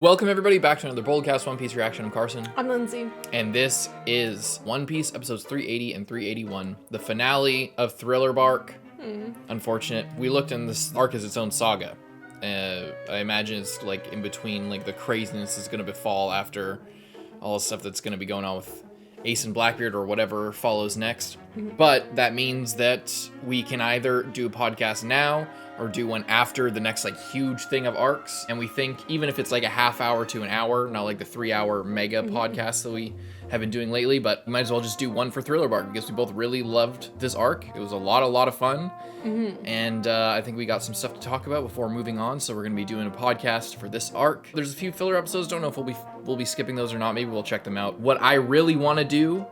Welcome everybody back to another BOLDcast One Piece reaction. I'm Carson. I'm Lindsay. And this is One Piece episodes 380 and 381, the finale of Thriller Bark. Unfortunate. We looked in this arc as its own saga. I imagine it's like in between like the craziness that's going to befall after all the stuff that's going to be going on with Ace and Blackbeard or whatever follows next. But that means that we can either do a podcast now or do one after the next like huge thing of arcs. And we think even if it's like a half hour to an hour, not like the 3-hour mega podcast that we have been doing lately, but we might as well just do one for Thriller Bark because we both really loved this arc. It was a lot of fun. And I think we got some stuff to talk about before moving on. So we're going to be doing a podcast for this arc. There's a few filler episodes. Don't know if we'll be skipping those or not. Maybe we'll check them out. What I really want to do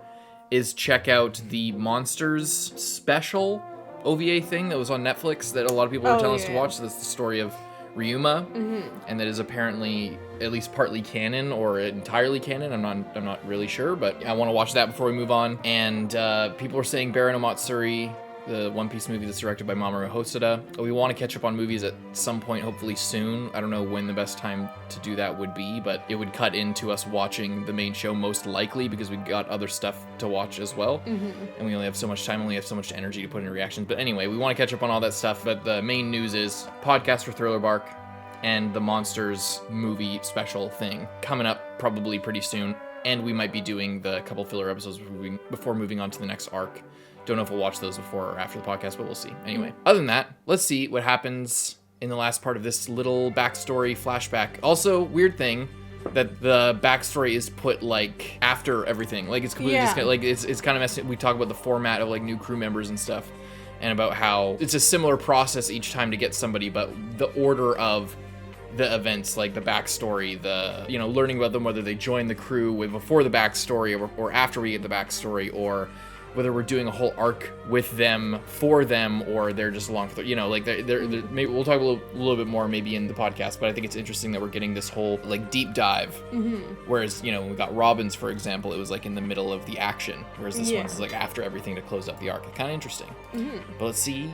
is check out the Monsters special OVA thing that was on Netflix that a lot of people were telling us to watch. So that's the story of Ryuma, and that is apparently at least partly canon or entirely canon. I'm not really sure, but I want to watch that before we move on. And people are saying Baron no Matsuri, the One Piece movie that's directed by Mamoru Hosoda. We want to catch up on movies at some point, hopefully soon. I don't know when the best time to do that would be, but it would cut into us watching the main show most likely because we got other stuff to watch as well. And we only have so much time, only have so much energy to put in reactions. But anyway, we want to catch up on all that stuff. But the main news is podcast for Thriller Bark and the Monsters movie special thing coming up probably pretty soon. And we might be doing the couple filler episodes before moving on to the next arc. Don't know if we'll watch those before or after the podcast, but we'll see. Anyway, other than that, let's see what happens in the last part of this little backstory flashback. Also, weird thing that the backstory is put like after everything. Like it's completely like it's kind of messy. We talk about the format of like new crew members and stuff, and about how it's a similar process each time to get somebody, but the order of the events, like the backstory, the learning about them, whether they join the crew before the backstory or after we get the backstory, or whether we're doing a whole arc with them, for them, or they're just along for the, maybe we'll talk a little bit more maybe in the podcast, but I think it's interesting that we're getting this whole like deep dive. Whereas, when we got Robin's, for example, it was like in the middle of the action, whereas this one's like after everything to close out the arc. Kind of interesting. But let's see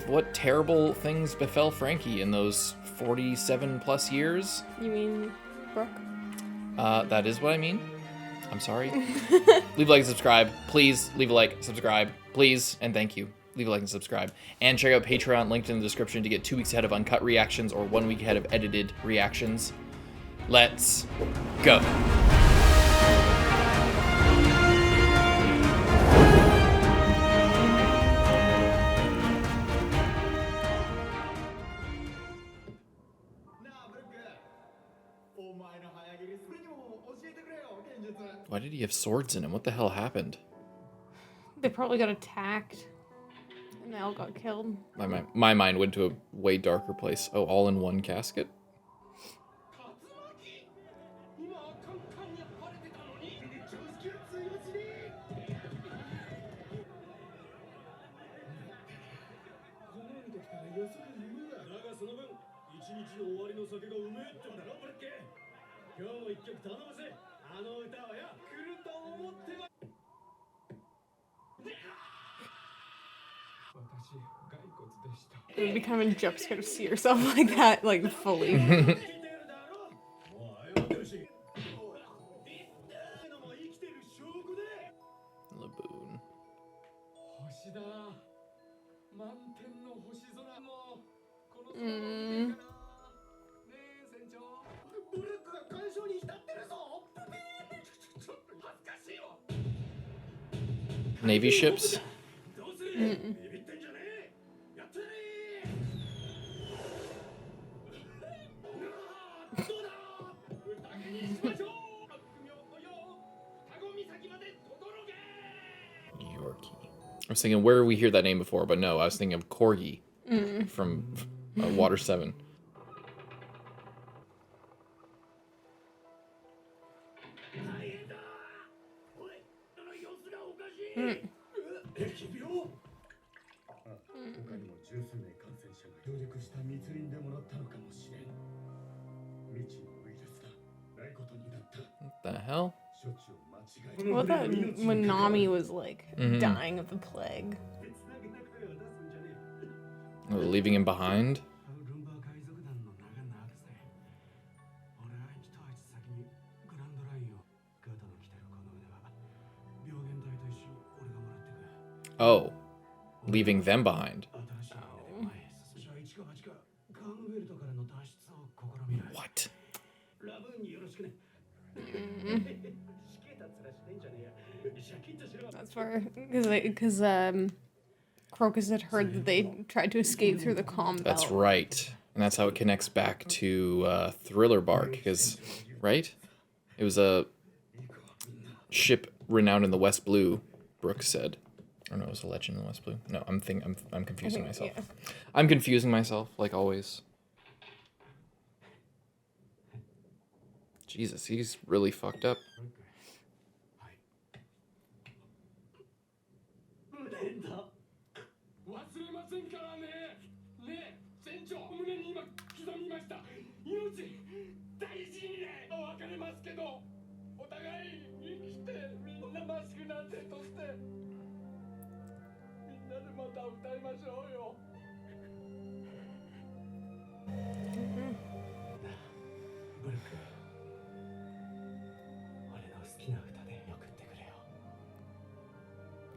what terrible things befell Franky in those 47 plus years. You mean Brook? That is what I mean. I'm sorry. Leave a like and subscribe. Please leave a like, subscribe, please, and thank you. Leave a like and subscribe. And check out Patreon, linked in the description, to get 2 weeks ahead of uncut reactions or 1 week ahead of edited reactions. Let's go. Why did he have swords in him? What the hell happened? They probably got attacked and they all got killed. My mind went to a way darker place. Oh, all in one casket? It would be kind of a jump scare to see yourself like that, like fully. Laboon. Navy ships? Yorkie. I was thinking, where we hear that name before, but no, I was thinking of Corgi from Water 7. What the hell? What that when Nami was like dying of the plague. Oh, leaving him behind? Oh, leaving them behind. What? That's where, because Crocus had heard that they tried to escape through the calm belt. That's right. And that's how it connects back to Thriller Bark, because, right? It was a ship renowned in the West Blue, Brooks said. Or no, it was a legend in the West Blue. No, I'm confusing myself. Yeah. I'm confusing myself, like always. Jesus, he's really fucked up.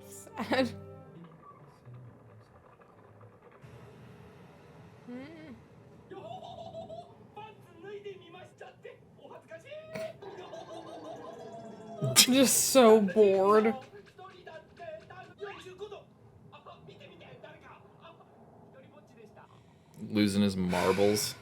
Sad. Just so bored. Losing his marbles.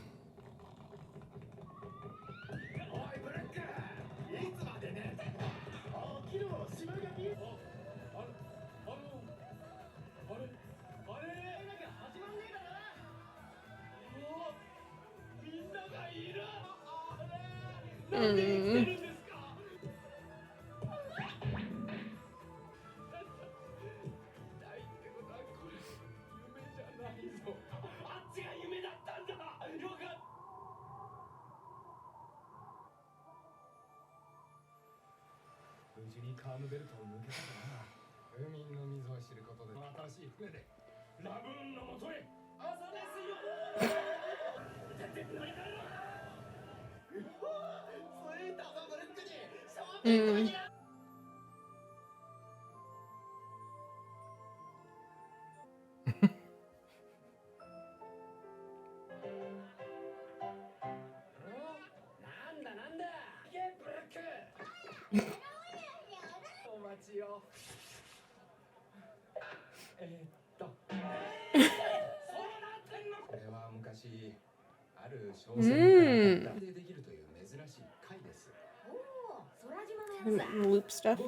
Loop stuff.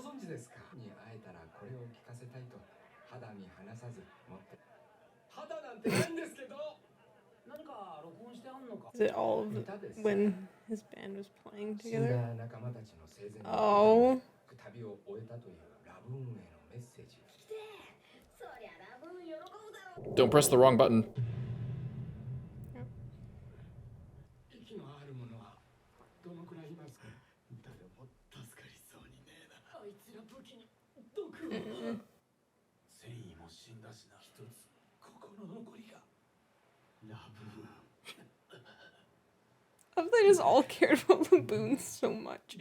Is it all of when his band was playing together? Oh. Don't press the wrong button. I thought they just all cared about laboons so much.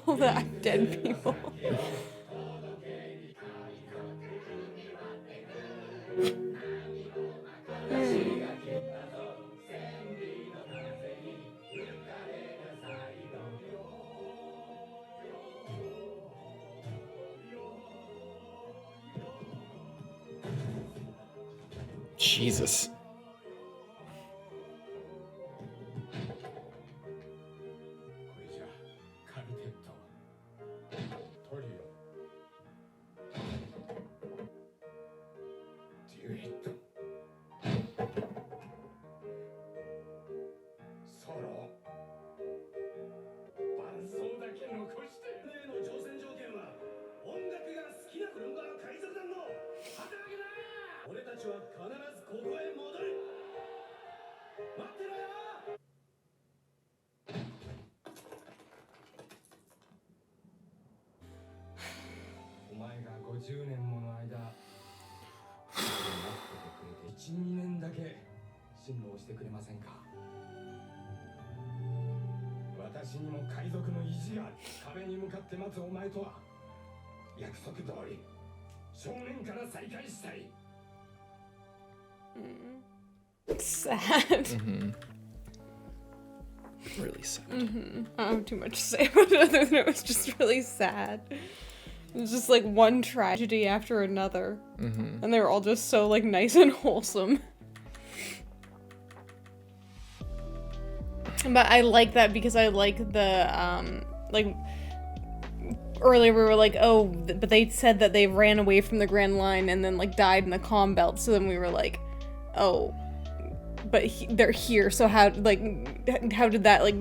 All that dead people. Jesus. Sad. Really sad. I don't have too much to say about it other than it was just really sad. It was just like one tragedy after another. And they were all just so like nice and wholesome. But I like that because I like the, like, earlier we were like, oh, but they said that they ran away from the Grand Line and then, like, died in the calm belt, so then we were like, oh, but they're here, so how did that, like,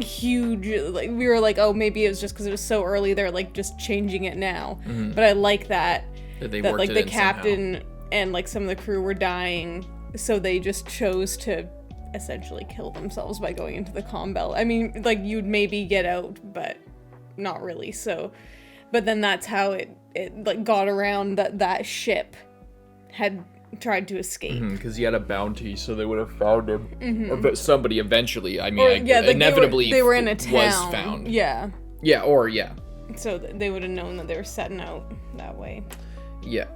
huge, like, we were like, oh, maybe it was just because it was so early, they're, like, just changing it now. But I like that like, the captain somehow. And, like, some of the crew were dying, so they just chose to essentially kill themselves by going into the calm belt. I mean, like, you'd maybe get out, but not really. So, but then that's how it like got around that ship had tried to escape. Because he had a bounty, so they would have found him. But somebody eventually, I mean, like inevitably they were in a town. Was found. Yeah. Yeah. So they would have known that they were setting out that way. Yeah.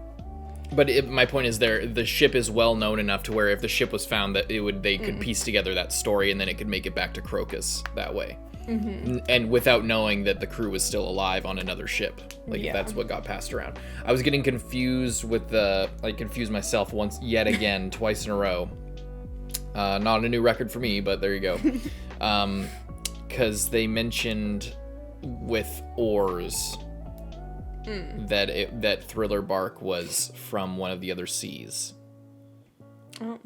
But my point is the ship is well known enough to where if the ship was found that they could piece together that story and then it could make it back to Crocus that way. And without knowing that the crew was still alive on another ship. Like, that's what got passed around. I was getting confused with I confused myself yet again, twice in a row. Not a new record for me, but there you go. Because they mentioned with oars that Thriller Bark was from one of the other seas. Oh.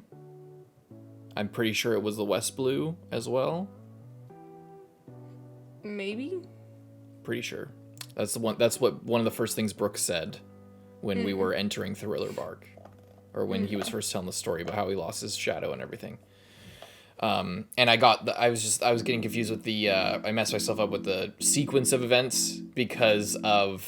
I'm pretty sure it was the West Blue as well. Maybe. Pretty sure. That's what one of the first things Brooke said when we were entering Thriller Bark, or when he was first telling the story about how he lost his shadow and everything. And I was getting confused with I messed myself up with the sequence of events because of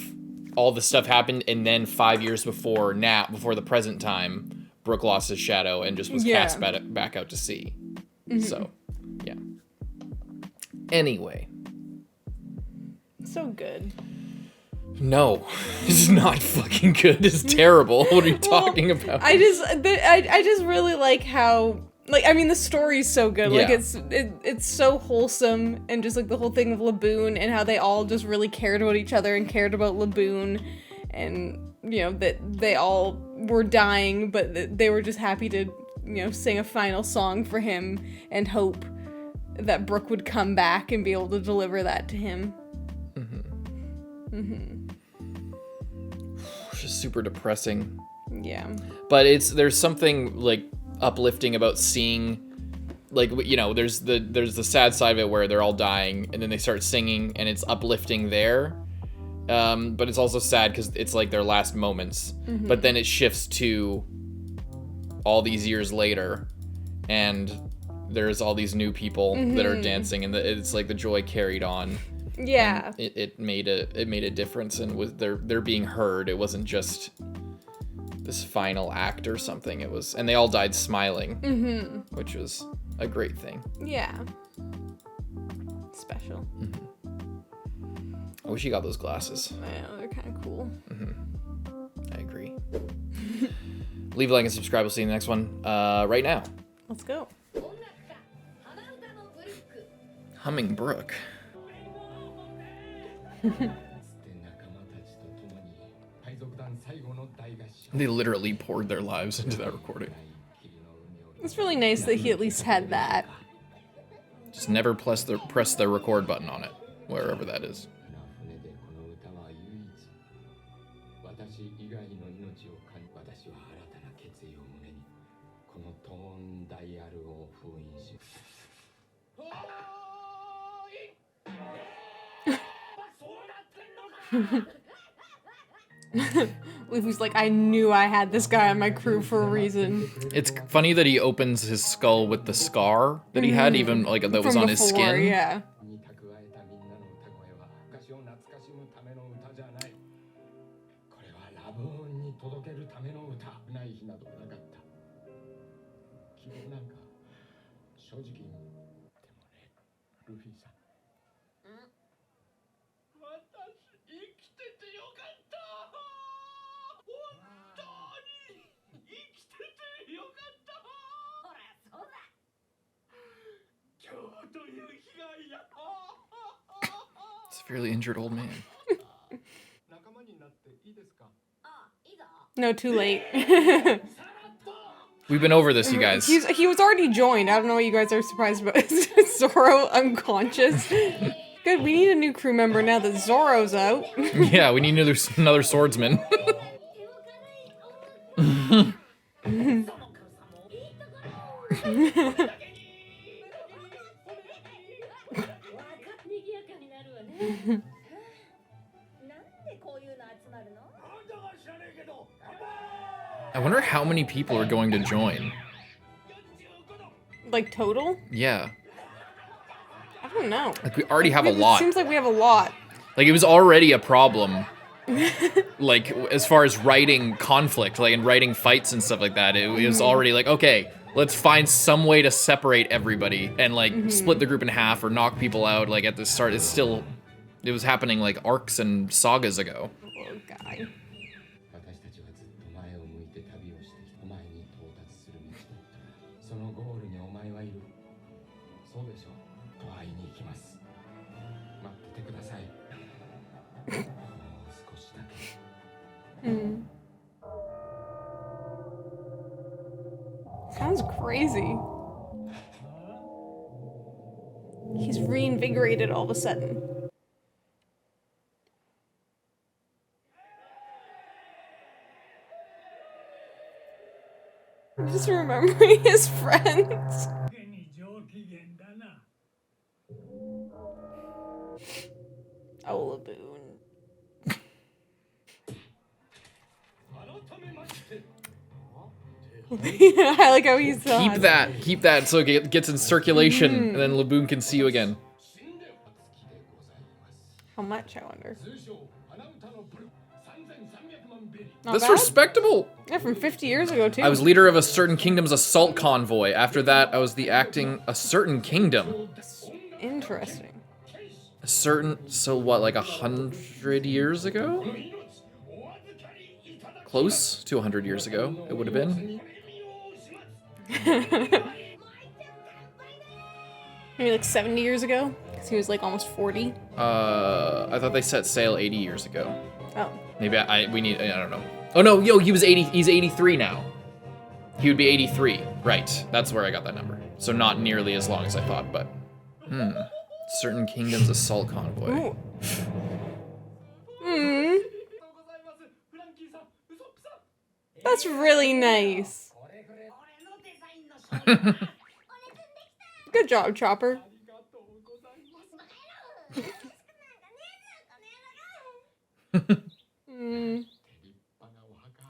all the stuff happened, and then 5 years before the present time, Brooke lost his shadow and just was cast back out to sea. So, yeah. Anyway. So good. No, it's not fucking good. It's terrible. What are you talking about? I just really like how, like, I mean, the story's so good. Yeah. Like, it's so wholesome, and just like the whole thing of Laboon and how they all just really cared about each other and cared about Laboon, and you know that they all were dying, but they were just happy to, you know, sing a final song for him and hope that Brooke would come back and be able to deliver that to him. It's just super depressing. Yeah. But there's something like uplifting about seeing, like, you know, there's the sad side of it where they're all dying and then they start singing and it's uplifting there. But it's also sad because it's like their last moments. But then it shifts to all these years later and there's all these new people that are dancing, and it's like the joy carried on. Yeah. It made a difference, and they're being heard. It wasn't just this final act or something. It was, and they all died smiling, which was a great thing. Yeah. Special. I wish you got those glasses. I know, they're kind of cool. I agree. Leave a like and subscribe. We'll see you in the next one. Right now. Let's go. Humming Brook. They literally poured their lives into that recording. It's really nice that he at least had that. Just never press the record button on it, wherever that is. Luffy's like, I knew I had this guy on my crew for a reason. It's funny that he opens his skull with the scar that he had, even like that was on his skin. Yeah. Severely injured old man. No, too late. We've been over this, you guys. He was already joined. I don't know what you guys are surprised about. Zoro unconscious. Good, we need a new crew member now that Zoro's out. Yeah, we need another swordsman. I wonder how many people are going to join. Like total? Yeah. I don't know. Like we already have a lot. It seems like we have a lot. Like it was already a problem. Like as far as writing conflict, like and writing fights and stuff like that, it was already like, okay, let's find some way to separate everybody and like split the group in half or knock people out. Like at the start, it was happening like arcs and sagas ago. Poor guy. Sounds crazy. He's reinvigorated all of a sudden. I'm just remembering his friends. Oh, laboon. I like how he's Keep that so it gets in circulation and then Laboon can see you again. How much, I wonder? Not That's bad? respectable. Yeah, from 50 years ago, too. I was leader of a certain kingdom's assault convoy. After that, I was the acting a certain kingdom. Interesting. A certain, so what, like 100 years ago? Close to 100 years ago, it would have been. Maybe like 70 years ago? Because he was like almost 40. I thought they set sail 80 years ago. Oh. Maybe I don't know. Oh no, yo, he's 83 now. He would be 83, right. That's where I got that number. So not nearly as long as I thought, but, certain kingdom's assault convoy. That's really nice. Good job, Chopper.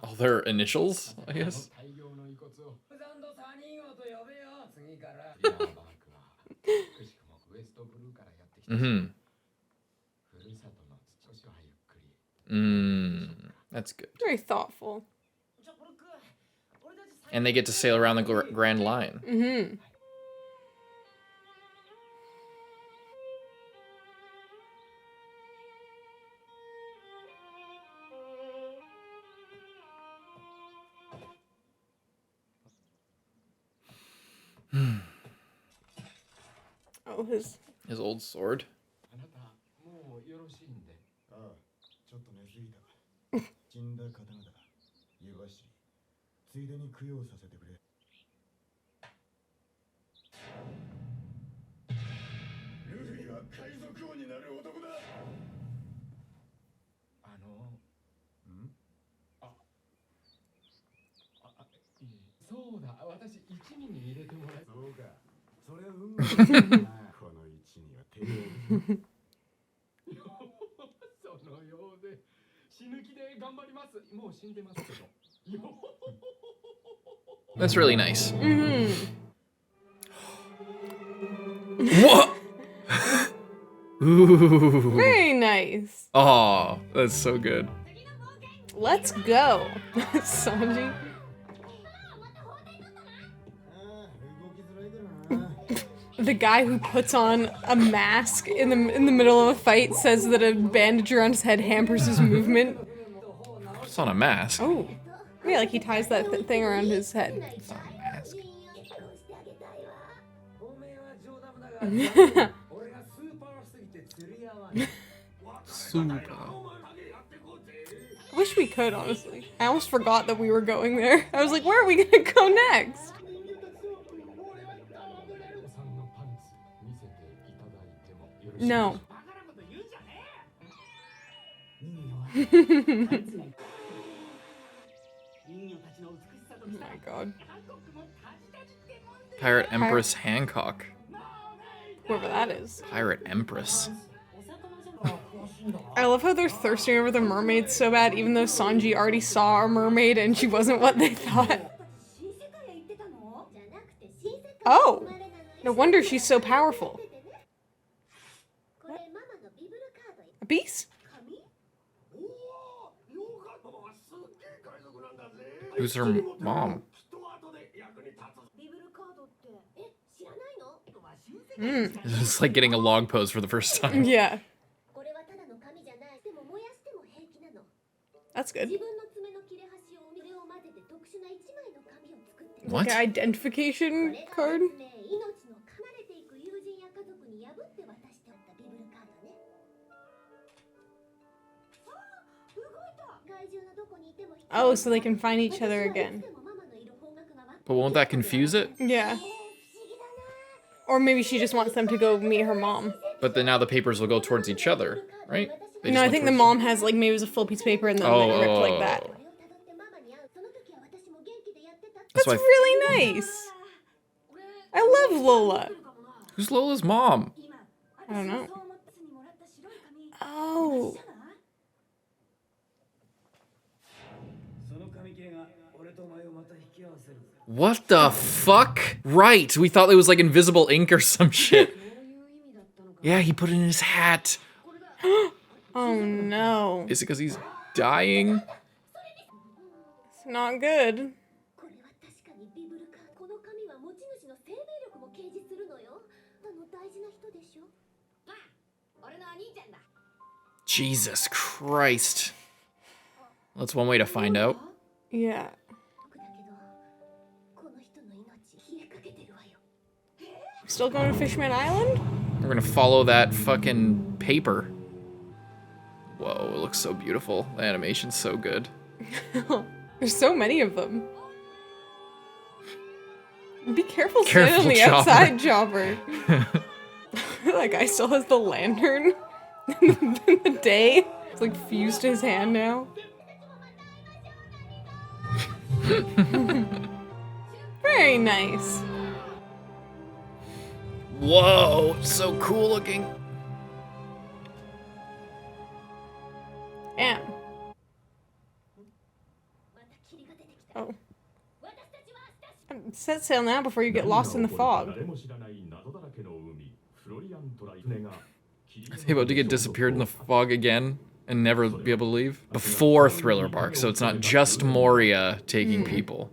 All their initials, I guess. That's good. Very thoughtful. And they get to sail around the Grand Line. Oh, his old sword. That's really nice. What? Ooh. Very nice. Oh, that's so good. Let's go. Sanji. The guy who puts on a mask in the middle of a fight says that a bandage around his head hampers his movement. It's on a mask. Oh. Yeah, like he ties that thing around his head. It's not a mask. Super. I wish we could, honestly. I almost forgot that we were going there. I was like, where are we gonna go next? No. Oh my god. Pirate Empress Hancock. Whoever that is. Pirate Empress. I love how they're thirsting over the mermaids so bad, even though Sanji already saw a mermaid and she wasn't what they thought. Oh! No wonder she's so powerful. What? A beast? Who's her mom? It's like getting a log pose for the first time. Yeah. That's good. What? Like an identification card? Oh, so they can find each other again. But won't that confuse it? Yeah. Or maybe she just wants them to go meet her mom. But then now the papers will go towards each other, right? They just No, I went think the towards- mom has, like, maybe it was a full piece of paper and then they ripped like that. That's why really nice. I love Lola. Who's Lola's mom? I don't know. Oh. What the fuck? Right, we thought it was like invisible ink or some shit. Yeah, he put it in his hat. Oh no. Is it because he's dying? It's not good. Jesus Christ. That's one way to find out. Yeah. Still going to Fishman Island? We're gonna follow that fucking paper. Whoa, it looks so beautiful. The animation's so good. There's so many of them. Be careful, Careful, standing on the Chopper. outside, Chopper. That guy still has the lantern in the day. It's like fused to his hand now. Very nice. Whoa, it's so cool looking. Damn. Oh. Set sail now before you get lost in the fog. Are they about to get disappeared in the fog again and never be able to leave? Before Thriller Bark, so it's not just Moria taking people.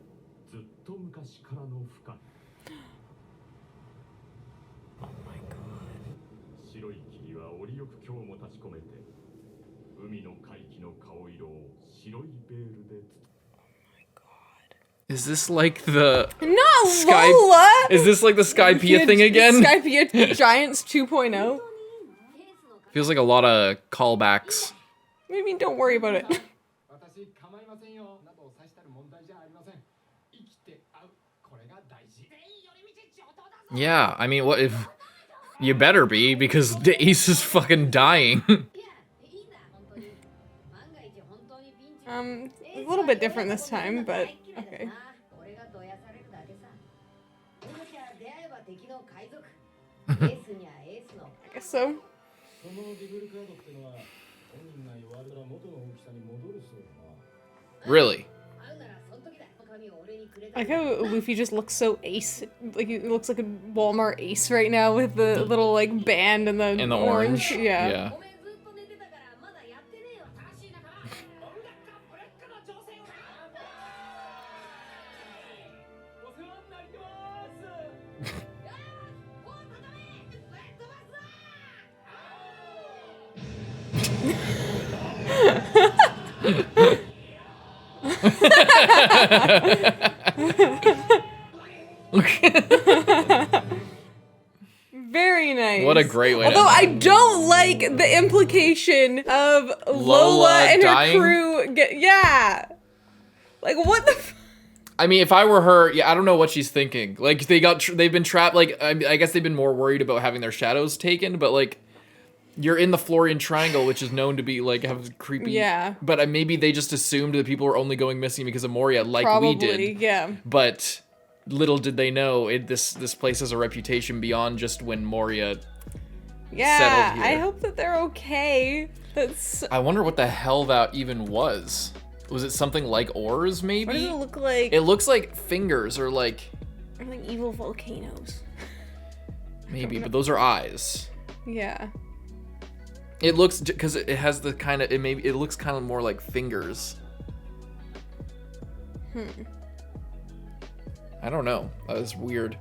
Is this like the Not Sky? Lola! Is this like the Skypea thing again? Skypea Giants 2.0? Feels like a lot of callbacks. Maybe don't worry about it. Yeah, I mean, what if... You better be, because the Ace is fucking dying. A little bit different this time, but okay. I guess so. Really? I like how Luffy just looks so ace. Like he looks like a Walmart ace right now with the little like band and the orange. Yeah. Very nice. What a great way. Although I don't like the implication of Lola and dying? her crew. Yeah. Like what the. I mean, if I were her, yeah, I don't know what she's thinking. Like they've been trapped. Like I guess they've been more worried about having their shadows taken. But like, you're in the Florian Triangle, which is known to be like have creepy. Yeah. But maybe they just assumed that people were only going missing because of Moria, like Probably, we did. Yeah. But little did they know, this place has a reputation beyond just when Moria settled here. I hope that they're okay. I wonder what the hell that even was. Was it something like oars, maybe? What does it look like? It looks like fingers or like evil volcanoes. Maybe, but those are eyes. Yeah. It looks, because it has the kind of, it looks kind of more like fingers. I don't know. That was weird.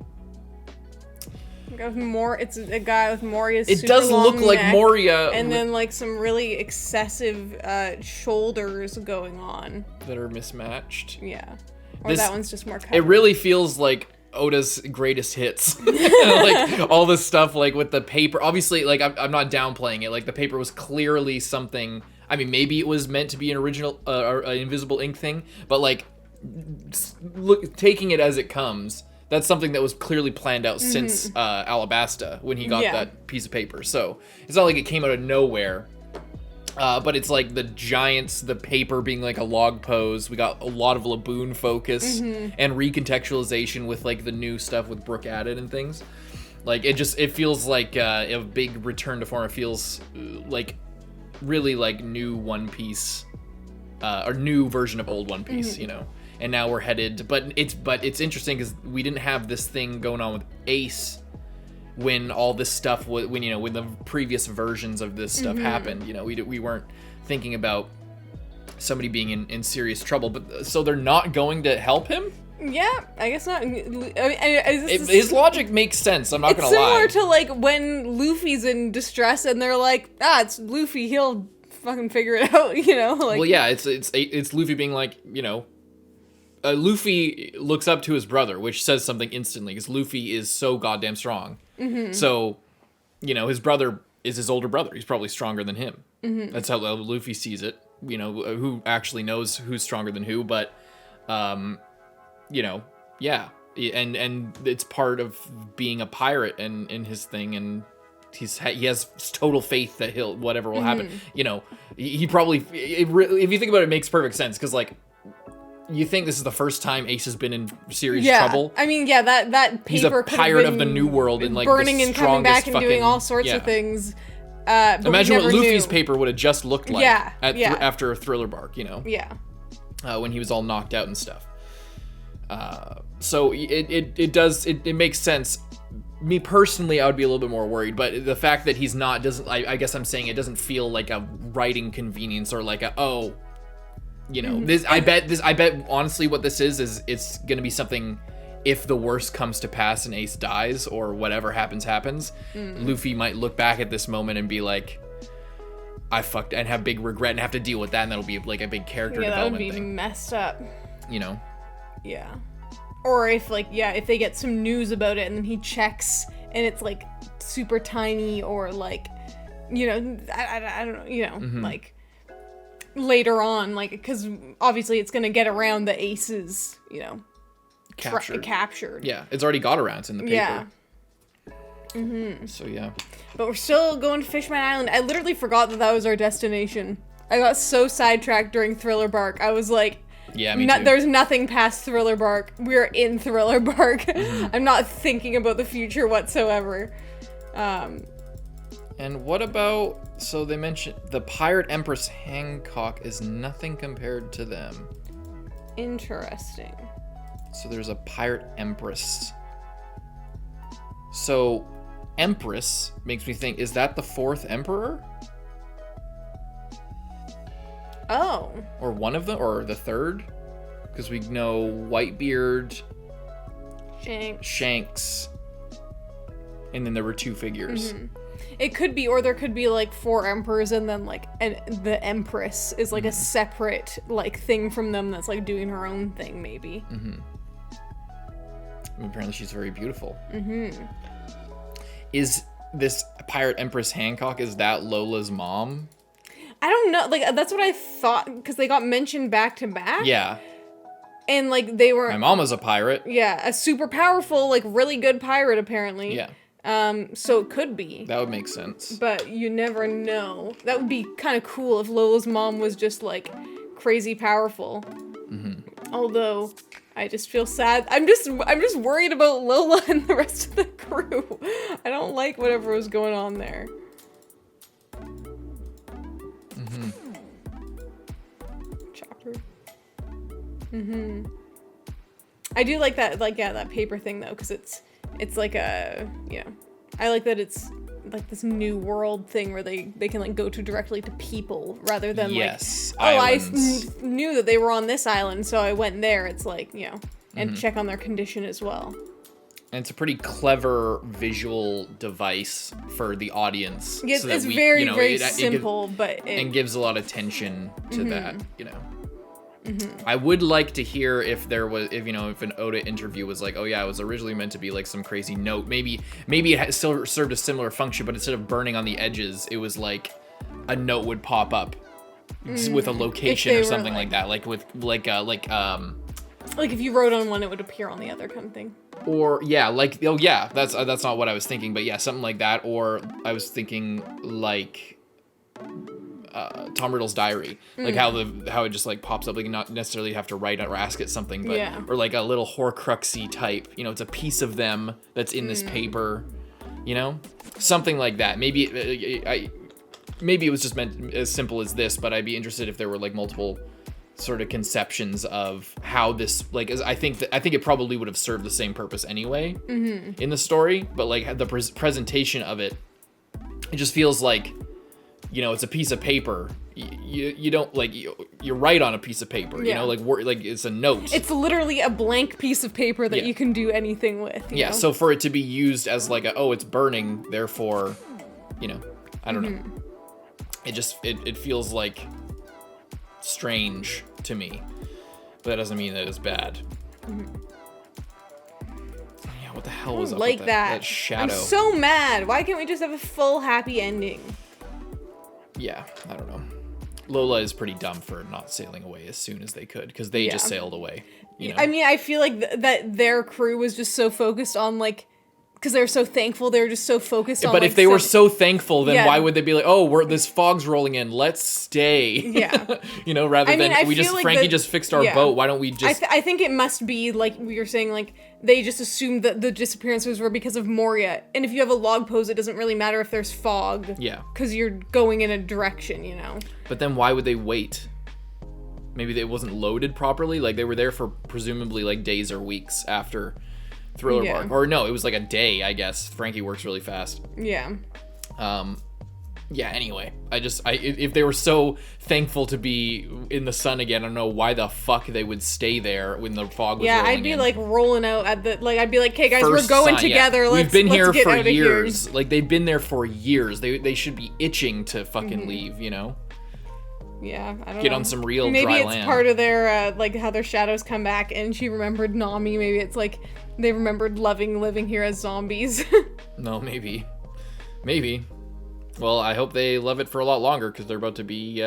It's a guy with Moria's It super does long look like neck, Moria. and then like some really excessive shoulders going on. That are mismatched. Yeah. Or that one's just more covered. It really feels like Oda's greatest hits. Like all this stuff like with the paper. Obviously, like I'm not downplaying it. Like the paper was clearly something. I mean, maybe it was meant to be an original an invisible ink thing, but like taking it as it comes, that's something that was clearly planned out since Alabasta when he got that piece of paper. So it's not like it came out of nowhere. But it's like the giants, the paper being like a log pose. We got a lot of laboon focus and recontextualization with like the new stuff with Brook added and things. Like it feels like a big return to form. It feels like really like new One Piece, or new version of old One Piece, you know. And now we're headed, but it's interesting because we didn't have this thing going on with Ace when all this stuff was, when the previous versions of this stuff happened. You know, we weren't thinking about somebody being in serious trouble, but so they're not going to help him. Yeah, I guess not. I mean, His logic makes sense. I'm not gonna lie. It's similar to like when Luffy's in distress and they're like, it's Luffy. He'll fucking figure it out. You know, like. Well, yeah, it's Luffy being like, you know. Luffy looks up to his brother, which says something instantly, because Luffy is so goddamn strong. So, you know, his brother is his older brother. He's probably stronger than him. That's how Luffy sees it. You know, who actually knows who's stronger than who, but, you know, yeah. And it's part of being a pirate and his thing, and he has total faith that whatever will happen. You know, he probably, if you think about it, it makes perfect sense, because, like, you think this is the first time Ace has been in serious trouble? I mean, yeah, that paper. He's a pirate of the New World and like burning and coming back and doing all sorts of things. Imagine what Luffy's paper would have just looked like after Thriller Bark, you know? Yeah. When he was all knocked out and stuff. So it makes sense. Me personally, I would be a little bit more worried, but the fact that he's not I guess I'm saying it doesn't feel like a writing convenience or like you know, I bet honestly what this is it's gonna be something, if the worst comes to pass and Ace dies or whatever happens, Luffy might look back at this moment and be like, I fucked, and have big regret and have to deal with that, and that'll be like a big character development thing. That would be messed up. You know? Yeah. Or if if they get some news about it and then he checks and it's like super tiny, or like, you know, I don't know, you know, like later on, like, because obviously it's gonna get around the Aces, you know, captured. Yeah, it's already got around. It's in the paper. Yeah. So yeah. But we're still going to Fishman Island. I literally forgot that was our destination. I got so sidetracked during Thriller Bark. I was like, yeah, me too. There's nothing past Thriller Bark. We're in Thriller Bark. I'm not thinking about the future whatsoever. And what about, so they mentioned the Pirate Empress Hancock is nothing compared to them. Interesting. So there's a Pirate Empress. So Empress makes me think, is that the 4th Emperor? Oh. Or one of them, or the 3rd? Because we know Whitebeard, Shanks. And then there were 2 figures. It could be, or there could be like 4 emperors and then like the empress is like a separate like thing from them that's like doing her own thing maybe. Apparently she's very beautiful. Is this pirate Empress Hancock, is that Lola's mom? I don't know, like that's what I thought, because they got mentioned back to back. Yeah. And like they were... My mama's a pirate. Yeah, a super powerful, like really good pirate apparently. Yeah. So it could be. That would make sense. But you never know. That would be kind of cool if Lola's mom was just like crazy powerful. Although I just feel sad. I'm just worried about Lola and the rest of the crew. I don't like whatever was going on there. Chopper. I do like that, like, yeah, that paper thing though, because it's like a, you know, I like that it's like this new world thing where they can like go to directly to people rather than yes, like, oh, islands. I knew that they were on this island, so I went there. It's like, you know, and check on their condition as well. And it's a pretty clever visual device for the audience. Yes, so it's we, very, you know, very simple, but and gives a lot of attention to that, you know. I would like to hear if there was, if an Oda interview was like, oh yeah, it was originally meant to be like some crazy note. Maybe it still served a similar function, but instead of burning on the edges, it was like a note would pop up with a location or something like that, like with like if you wrote on one, it would appear on the other kind of thing. Or yeah, like, oh yeah, that's not what I was thinking, but yeah, something like that. Or I was thinking like Tom Riddle's diary, like how it just like pops up, like you not necessarily have to write or ask it something, but or like a little Horcruxy type, it's a piece of them that's in this paper, something like that. Maybe it was just meant as simple as this, but I'd be interested if there were like multiple sort of conceptions of how this, like, I think it probably would have served the same purpose anyway in the story, but like the presentation of it just feels like, it's a piece of paper. You don't like you write on a piece of paper, like it's a note. It's literally a blank piece of paper that you can do anything with. You know? So for it to be used as like it's burning, therefore, I don't know. It feels like strange to me, but that doesn't mean that it's bad. Yeah, what the hell was up with that shadow? I'm so mad. Why can't we just have a full happy ending? Yeah, I don't know. Lola is pretty dumb for not sailing away as soon as they could, because they just sailed away. I mean, I feel like that their crew was just so focused on, like, because they were so thankful, they were just so focused on, but if they were so thankful, then why would they be like, oh, this fog's rolling in, let's stay? Yeah. Rather than Franky just fixed our boat, why don't we just... I think it must be, like we were saying, like, they just assumed that the disappearances were because of Moria. And if you have a log pose, it doesn't really matter if there's fog. Yeah. Because you're going in a direction, But then why would they wait? Maybe it wasn't loaded properly? Like, they were there for presumably, like, days or weeks after Thriller Bark. Or no, it was like a day, I guess. Franky works really fast. Yeah. Yeah, anyway. If they were so thankful to be in the sun again, I don't know why the fuck they would stay there when the fog was rolling in. Yeah, I'd be like rolling out at the, like, I'd be like, hey guys, we're going together. Yeah. We've been here get for out of years. Here. Like, they've been there for years. They should be itching to fucking leave, Yeah, I don't Get know. on some real maybe dry it's land. part of their, like, how their shadows come back, and she remembered Nami. Maybe it's like they remembered living here as zombies. No, maybe. Well, I hope they love it for a lot longer, because they're about to be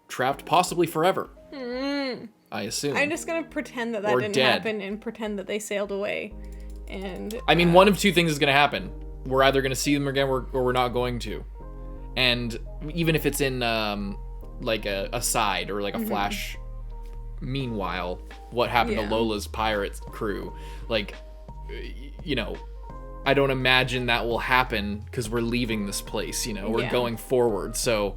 trapped possibly forever. I assume. I'm just gonna pretend that didn't happen and pretend that they sailed away. And I mean, one of two things is gonna happen. We're either gonna see them again, or we're not going to. And even if it's in like a side or like a flash, meanwhile, what happened to Lola's pirate crew? Like, I don't imagine that will happen, because we're leaving this place, we're going forward. So,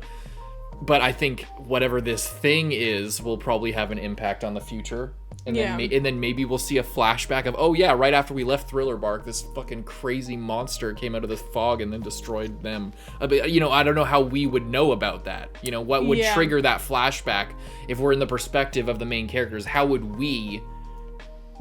but I think whatever this thing is will probably have an impact on the future. And then maybe we'll see a flashback of, oh yeah, right after we left Thriller Bark, this fucking crazy monster came out of the fog and then destroyed them. I don't know how we would know about that. What would trigger that flashback if we're in the perspective of the main characters? How would we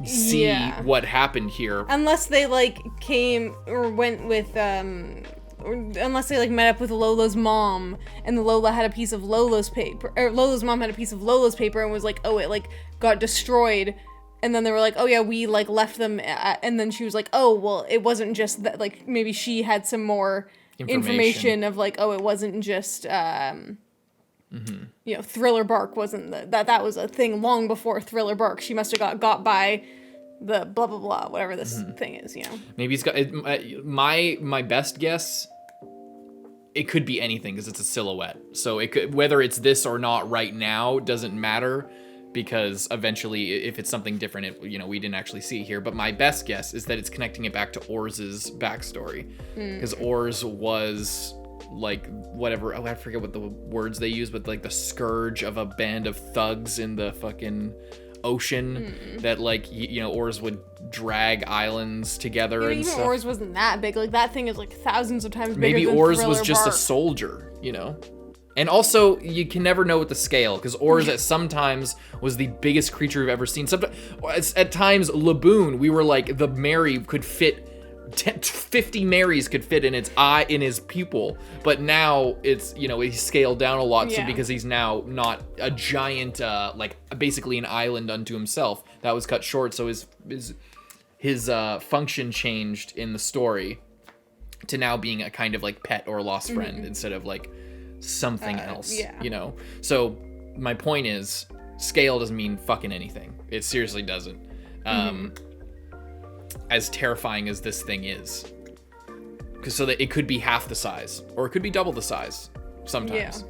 see what happened here. Unless they like came or went with or unless they like met up with Lola's mom and Lola had a piece of Lola's paper, or Lola's mom had a piece of Lola's paper and was like, oh, it like got destroyed, and then they were like, oh yeah, we like left them and then she was like, oh well, it wasn't just that, like maybe she had some more information of like, oh, it wasn't just you know, Thriller Bark wasn't that was a thing long before Thriller Bark. She must have got by the blah blah blah, whatever this thing is, you know. Maybe he's got my best guess. It could be anything because it's a silhouette. So it could, whether it's this or not right now doesn't matter, because eventually, if it's something different, it, you know, we didn't actually see it here. But my best guess is that it's connecting it back to Orz's backstory, because Orz was like whatever. Oh, I forget what the words they use, but like the scourge of a band of thugs in the fucking ocean that like you know Orz would drag islands together and even stuff. Orz wasn't that big. Like that thing is like thousands of times bigger Maybe than Orz Thriller was just Bark. a soldier, you know. And also, you can never know with the scale, because Orz at sometimes was the biggest creature we've ever seen. Sometimes, at times, Laboon, we were like, the Mary could fit 50 Marys could fit in its eye, in his pupil, but now it's, you know, he's scaled down a lot, so because he's now not a giant, like basically an island unto himself. That was cut short, so his function changed in the story to now being a kind of like pet or lost friend instead of like something else, you know. So my point is, scale doesn't mean fucking anything. It seriously doesn't. As terrifying as this thing is, because so that it could be half the size or it could be double the size sometimes.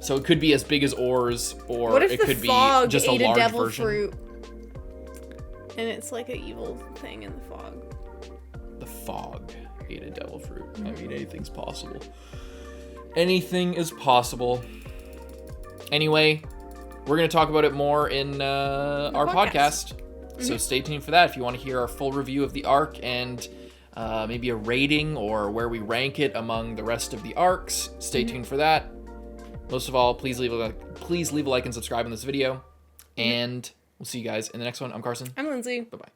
So it could be as big as Orz, or it could be just a large devil version. Fruit, and it's like an evil thing in the fog. The fog ate a devil fruit. I mean, anything's possible. Anything is possible. Anyway, we're gonna talk about it more in our podcast. So stay tuned for that if you want to hear our full review of the arc and maybe a rating or where we rank it among the rest of the arcs. Stay tuned for that. Most of all, please leave a like and subscribe on this video. And we'll see you guys in the next one. I'm Carson. I'm Lindsay. Bye-bye.